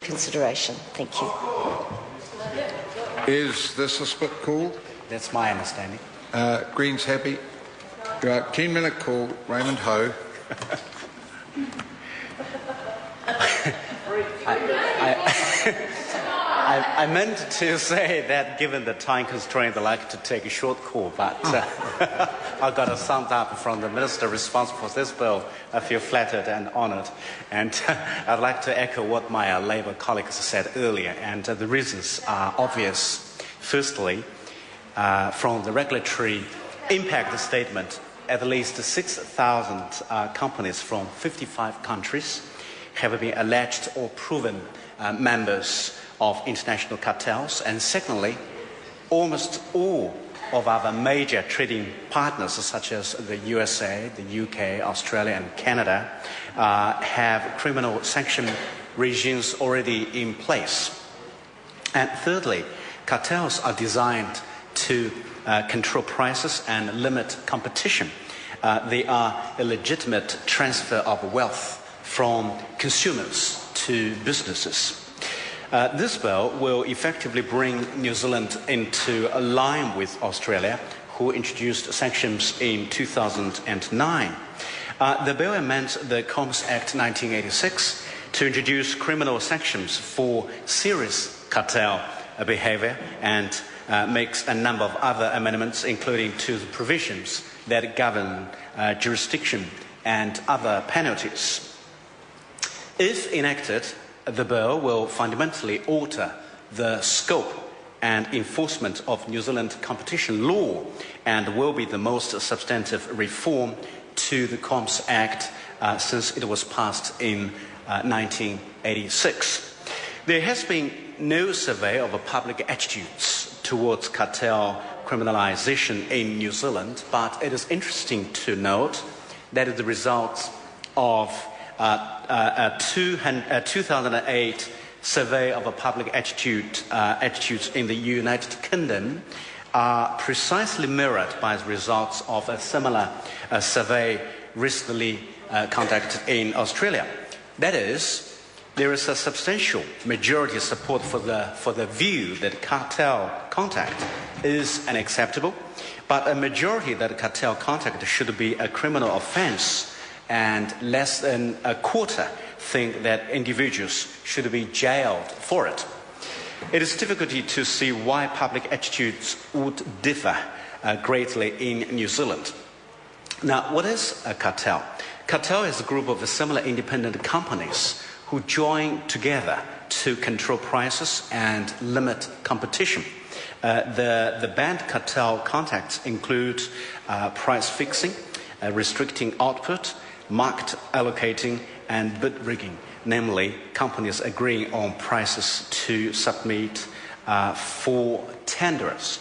consideration. Thank you. Is this a split call? That's my understanding. Greens happy. 10-minute call. Raymond Ho. I meant to say that given the time constraint, I'd like to take a short call, but I got a thumbs up from the minister responsible for this bill. I feel flattered and honoured. And I'd like to echo what my Labour colleagues said earlier, and the reasons are obvious. Firstly, from the regulatory impact statement, at least 6,000 companies from 55 countries have been alleged or proven members of international cartels. And secondly, almost all of our major trading partners, such as the USA, the UK, Australia and Canada, have criminal sanction regimes already in place. And thirdly, cartels are designed to control prices and limit competition. They are a legitimate transfer of wealth from consumers to businesses. This bill will effectively bring New Zealand into a line with Australia, who introduced sanctions in 2009. The bill amends the Commerce Act 1986 to introduce criminal sanctions for serious cartel behaviour and makes a number of other amendments, including to the provisions that govern jurisdiction and other penalties. If enacted, the bill will fundamentally alter the scope and enforcement of New Zealand competition law and will be the most substantive reform to the Commerce Act since it was passed in 1986. There has been no survey of public attitudes towards cartel criminalisation in New Zealand, but it is interesting to note that the results of a 2008 survey of a public attitudes in the United Kingdom are precisely mirrored by the results of a similar survey recently conducted in Australia. That is, there is a substantial majority support for the view that cartel contact is unacceptable, but a majority that cartel contact should be a criminal offence, and less than a quarter think that individuals should be jailed for it. It is difficult to see why public attitudes would differ greatly in New Zealand. Now, what is a cartel? Cartel is a group of similar independent companies who join together to control prices and limit competition. The banned cartel contacts include price fixing, restricting output, market allocating and bid rigging, namely companies agreeing on prices to submit for tenders.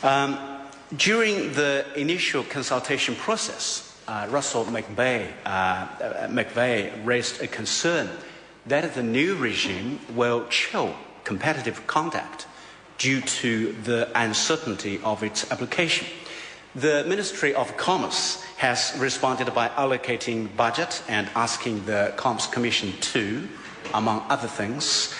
During the initial consultation process, Russell McVeigh raised a concern that the new regime will chill competitive conduct due to the uncertainty of its application. The Ministry of Commerce has responded by allocating budget and asking the Commerce Commission to, among other things,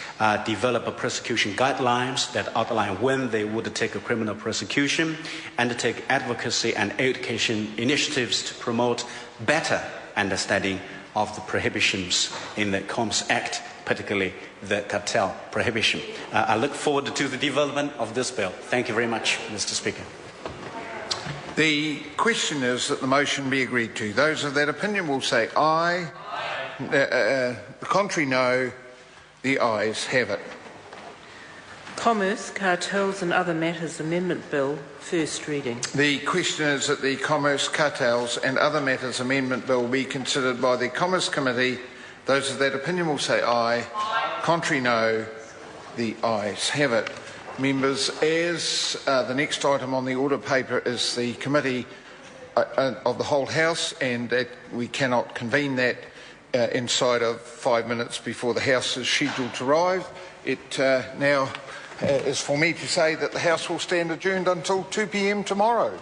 develop prosecution guidelines that outline when they would take a criminal prosecution, undertake advocacy and education initiatives to promote better understanding of the prohibitions in the Commerce Act, particularly the cartel prohibition. I look forward to the development of this bill. Thank you very much, Mr. Speaker. The question is that the motion be agreed to. Those of that opinion will say aye. The contrary, no. The ayes have it. Commerce, Cartels and Other Matters Amendment Bill, first reading. The question is that the Commerce, Cartels and Other Matters Amendment Bill be considered by the Commerce Committee. Those of that opinion will say aye. Contrary, no. The ayes have it. Members, as the next item on the order paper is the committee of the whole House, and that we cannot convene that inside of 5 minutes before the House is scheduled to arrive, it now is for me to say that the House will stand adjourned until 2 p.m. tomorrow.